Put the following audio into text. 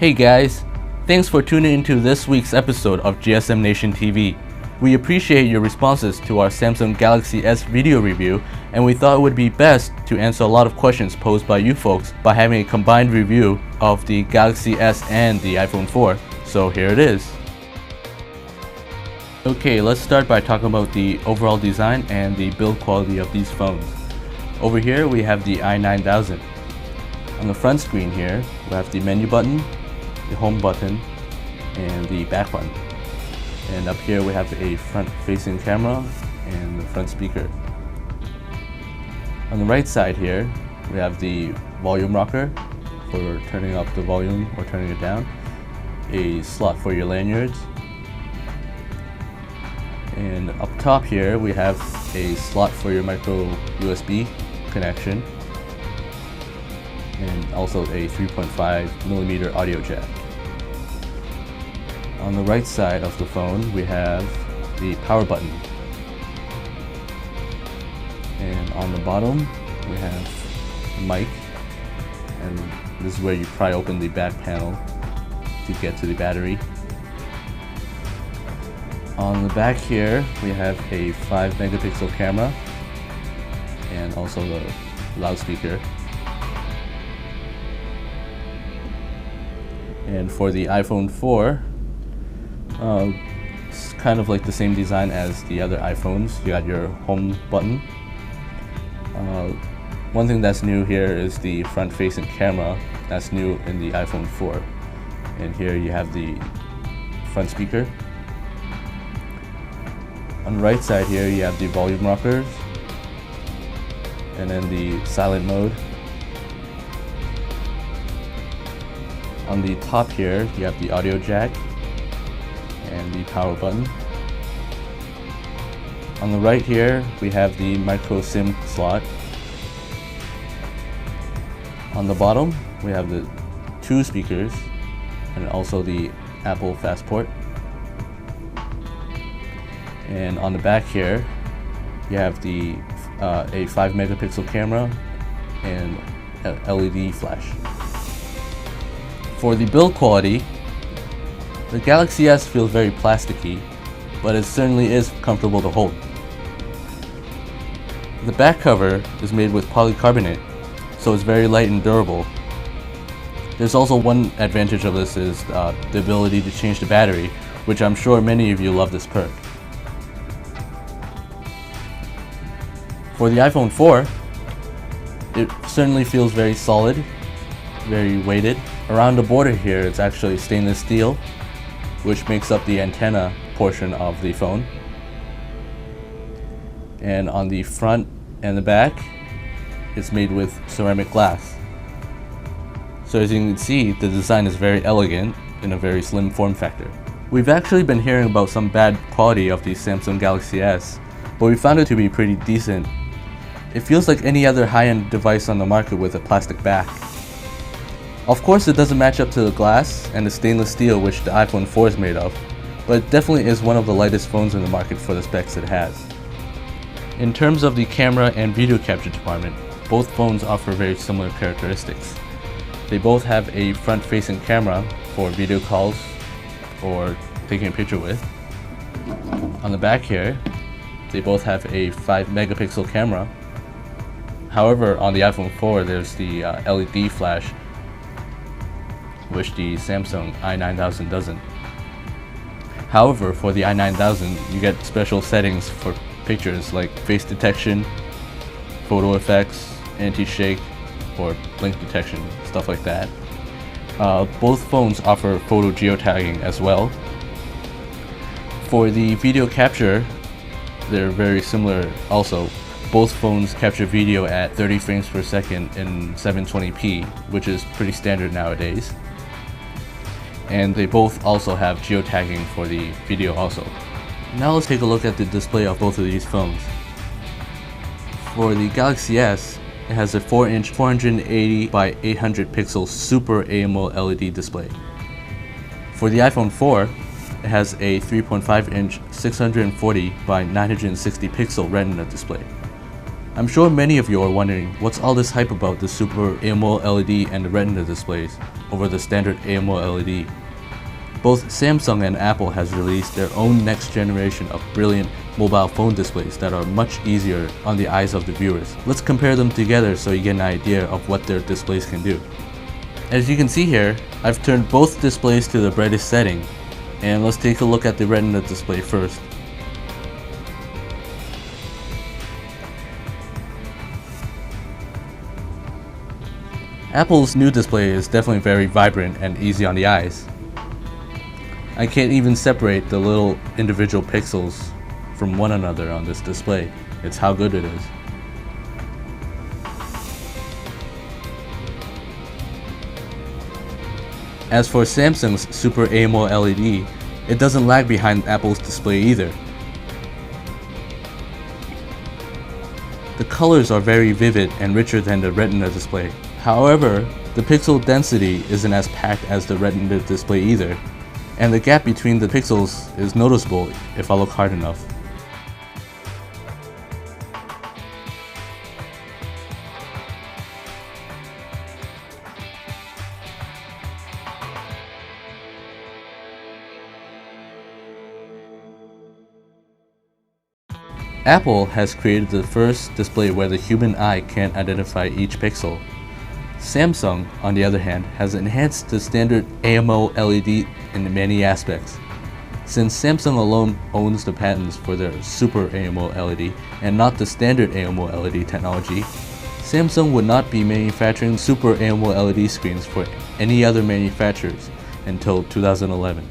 Hey guys, thanks for tuning into this week's episode of gsmnation TV. We appreciate your responses to our Samsung Galaxy S video review, and we thought it would be best to answer a lot of questions posed by you folks by having a combined review of the Galaxy S and the iPhone 4. So here it is. Okay, let's start by talking about the overall design and the build quality of these phones. Over here we have the i9000. On the front screen here, we have the menu button, the home button, and the back button. And up here we have a front-facing camera and the front speaker. On the right side here, we have the volume rocker for turning up the volume or turning it down, a slot for your lanyards, and up top here we have a slot for your micro USB connection, and also a 3.5mm audio jack. On the right side of the phone we have the power button, and on the bottom we have the mic, and this is where you pry open the back panel to get to the battery. On the back here we have a 5-megapixel camera and also the loudspeaker. And for the iPhone 4, it's kind of like the same design as the other iPhones. You got your home button. One thing that's new here is the front-facing camera. That's new in the iPhone 4. And here you have the front speaker. On the right side here you have the volume rockers, and then the silent mode. On the top here you have the audio jack and the power button. On the right here we have the micro SIM slot. On the bottom we have the 2 speakers and also the Apple fast port. And on the back here you have the a 5-megapixel camera and LED flash. For the build quality, the Galaxy S feels very plasticky, but it certainly is comfortable to hold. The back cover is made with polycarbonate, so it's very light and durable. There's also one advantage of this is the ability to change the battery, which I'm sure many of you love this perk. For the iPhone 4, it certainly feels very solid, very weighted. Around the border here it's actually stainless steel, which makes up the antenna portion of the phone. And on the front and the back, it's made with ceramic glass. So as you can see, the design is very elegant in a very slim form factor. We've actually been hearing about some bad quality of the Samsung Galaxy S, but we found it to be pretty decent. It feels like any other high-end device on the market with a plastic back. Of course it doesn't match up to the glass and the stainless steel which the iPhone 4 is made of, but it definitely is one of the lightest phones in the market for the specs it has. In terms of the camera and video capture department, both phones offer very similar characteristics. They both have a front-facing camera for video calls or taking a picture with. On the back here, they both have a 5-megapixel camera. However, on the iPhone 4 there's the LED flash, which the Samsung i9000 doesn't. However, for the i9000 you get special settings for pictures like face detection, photo effects, anti-shake, or blink detection, stuff like that. Both phones offer photo geotagging as well. For the video capture, they're very similar also. Both phones capture video at 30 frames per second in 720p, which is pretty standard nowadays. And they both also have geotagging for the video also. Now let's take a look at the display of both of these phones. For the Galaxy S, it has a 4-inch 480 by 800 pixel Super AMOLED LED display. For the iPhone 4, it has a 3.5-inch 640 by 960 pixel Retina display. I'm sure many of you are wondering what's all this hype about the Super AMOLED LED and the Retina displays over the standard AMOLED LED. Both Samsung and Apple has released their own next generation of brilliant mobile phone displays that are much easier on the eyes of the viewers. Let's compare them together so you get an idea of what their displays can do. As you can see here, I've turned both displays to the brightest setting, and let's take a look at the Retina display first. Apple's new display is definitely very vibrant and easy on the eyes. I can't even separate the little individual pixels from one another on this display. It's how good it is. As for Samsung's Super AMOLED LED, it doesn't lag behind Apple's display either. The colors are very vivid and richer than the Retina display. However, the pixel density isn't as packed as the Retina display either, and the gap between the pixels is noticeable if I look hard enough. Apple has created the first display where the human eye can't identify each pixel. Samsung, on the other hand, has enhanced the standard AMOLED LED in many aspects. Since Samsung alone owns the patents for their Super AMOLED LED and not the standard AMOLED LED technology, Samsung would not be manufacturing Super AMOLED LED screens for any other manufacturers until 2011.